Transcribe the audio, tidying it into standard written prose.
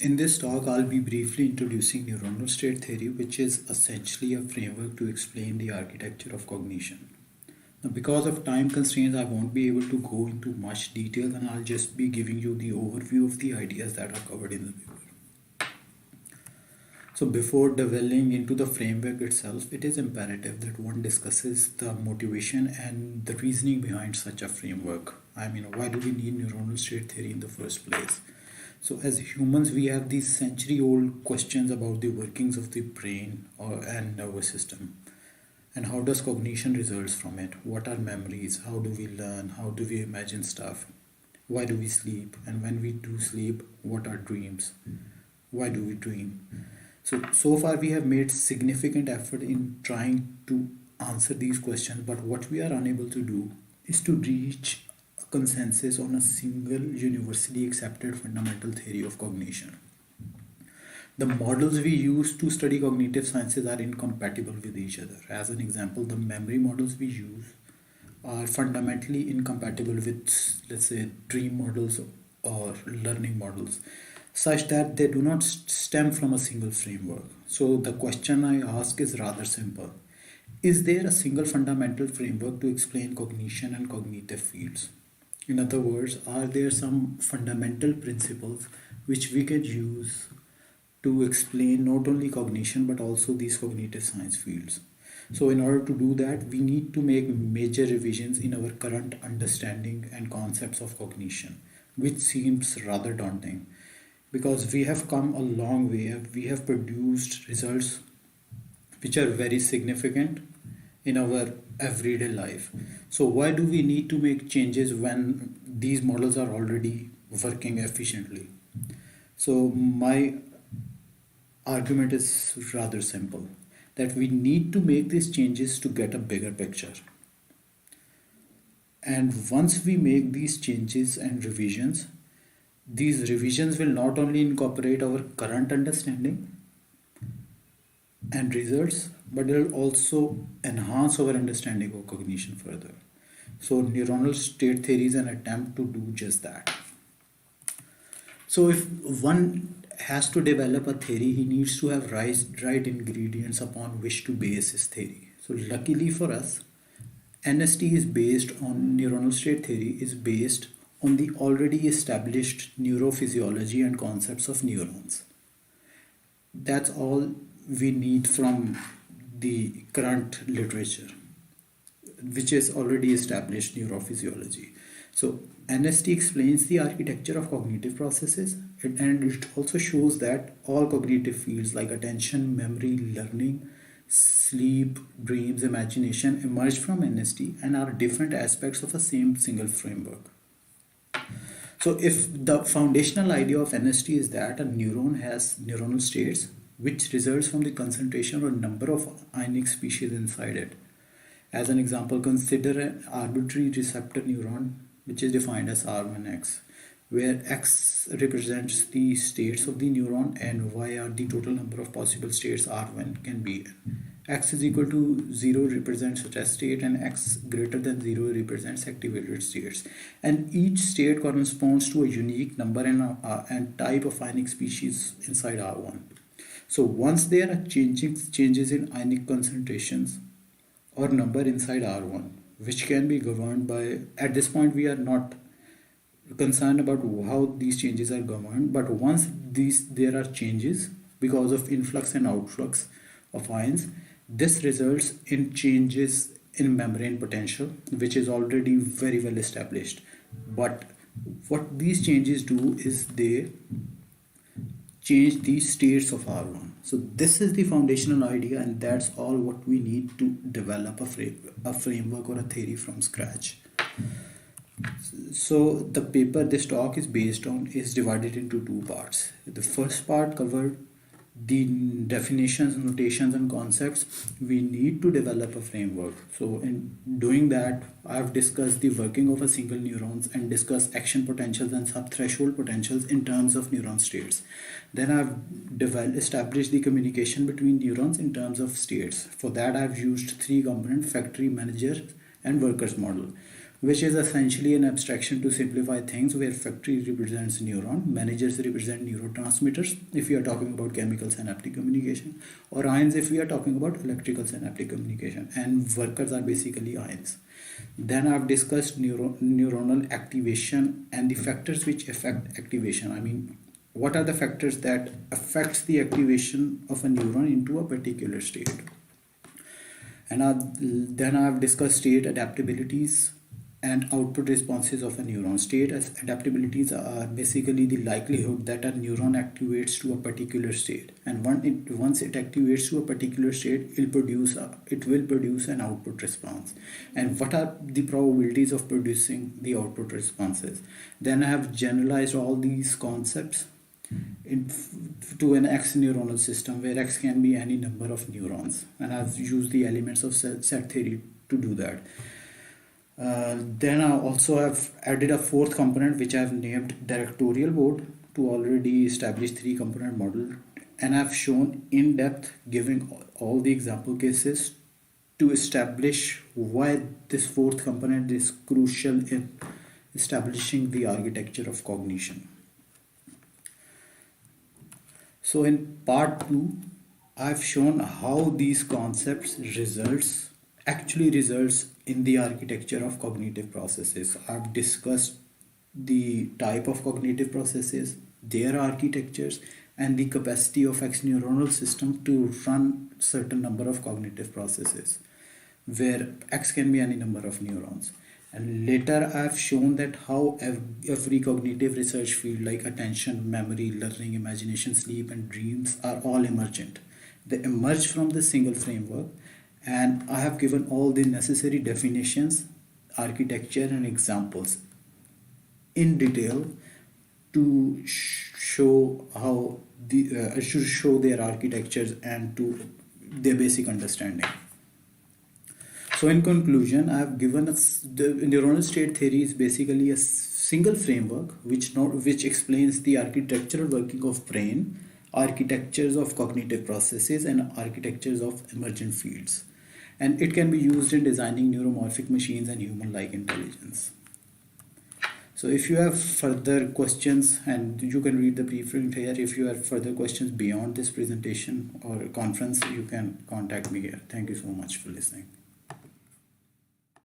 In this talk, I'll be briefly introducing neuronal state theory, which is essentially a framework to explain the architecture of cognition. Now, because of time constraints, I won't be able to go into much detail, and I'll just be giving you the overview of the ideas that are covered in the paper. So before delving into the framework itself, it is imperative that one discusses the motivation and the reasoning behind such a framework. Why do we need neuronal state theory in the first place? So as humans, we have these century-old questions about the workings of the brain and nervous system. And how does cognition results from it? What are memories? How do we learn? How do we imagine stuff? Why do we sleep? And when we do sleep, what are dreams? Why do we dream? So far we have made significant effort in trying to answer these questions, but what we are unable to do is to reach consensus on a single universally accepted fundamental theory of cognition. The models we use to study cognitive sciences are incompatible with each other. As an example, the memory models we use are fundamentally incompatible with, let's say, dream models or learning models, such that they do not stem from a single framework. So the question I ask is rather simple. Is there a single fundamental framework to explain cognition and cognitive fields? In other words, are there some fundamental principles which we can use to explain not only cognition but also these cognitive science fields? So in order to do that, we need to make major revisions in our current understanding and concepts of cognition, which seems rather daunting because we have come a long way. We have produced results which are very significant in our everyday life. So why do we need to make changes when these models are already working efficiently? So my argument is rather simple, that we need to make these changes to get a bigger picture. And once we make these changes and revisions, these revisions will not only incorporate our current understanding and results, but it will also enhance our understanding of cognition further. So neuronal state theory is an attempt to do just that. So if one has to develop a theory, he needs to have right ingredients upon which to base his theory. So luckily for us, NST is based on neuronal state theory is based on the already established neurophysiology and concepts of neurons. That's all we need from the current literature, which is already established neurophysiology. So NST explains the architecture of cognitive processes, and it also shows that all cognitive fields like attention, memory, learning, sleep, dreams, imagination emerge from NST and are different aspects of a same single framework. So if the foundational idea of NST is that a neuron has neuronal states which results from the concentration or number of ionic species inside it. As an example, consider an arbitrary receptor neuron which is defined as R1X, where X represents the states of the neuron and Y are the total number of possible states R1 can be. X is equal to 0 represents such a state, and X greater than 0 represents activated states. And each state corresponds to a unique number and type of ionic species inside R1. So once there are changes in ionic concentrations or number inside R1, which can be governed by, at this point we are not concerned about how these changes are governed, but once there are changes because of influx and outflux of ions, this results in changes in membrane potential, which is already very well established. But what these changes do is they change the states of R1. So this is the foundational idea, and that's all what we need to develop a framework or a theory from scratch. So the paper this talk is based on is divided into two parts. The first part covered the definitions, notations, and concepts we need to develop a framework. So in doing that, I've discussed the working of a single neurons and discussed action potentials and subthreshold potentials in terms of neuron states. Then I've established the communication between neurons in terms of states. For that, I've used three component factory, manager, and workers model. which is essentially an abstraction to simplify things, where factory represents neuron, managers represent neurotransmitters if we are talking about chemical synaptic communication, or ions if we are talking about electrical synaptic communication, and workers are basically ions. Then I've discussed neuronal activation and the factors which affect activation. I mean, what are the factors that affects the activation of a neuron into a particular state? And then I've discussed state adaptabilities and output responses of a neuron. State as adaptabilities are basically the likelihood that a neuron activates to a particular state, and once it activates to a particular state, it will produce an output response. And what are the probabilities of producing the output responses? Then I have generalized all these concepts to an X neuronal system, where X can be any number of neurons, and I've used the elements of set theory to do that. Then I also have added a fourth component which I have named directorial board to already establish 3-component model, and I've shown in depth, giving all the example cases to establish why this fourth component is crucial in establishing the architecture of cognition. So in part 2, I've shown how these concepts actually results in the architecture of cognitive processes. I've discussed the type of cognitive processes, their architectures, and the capacity of X neuronal system to run certain number of cognitive processes, where X can be any number of neurons. And later I've shown that how every cognitive research field like attention, memory, learning, imagination, sleep, and dreams are all emergent. They emerge from the single framework, and I have given all the necessary definitions, architecture, and examples in detail to show how show their architectures and to their basic understanding. So in conclusion, I have given us the neuronal state theory is basically a single framework which explains the architectural working of brain, architectures of cognitive processes, and architectures of emergent fields. And it can be used in designing neuromorphic machines and human-like intelligence. So if you have further questions, and you can read the preprint here, if you have further questions beyond this presentation or conference, you can contact me here. Thank you so much for listening.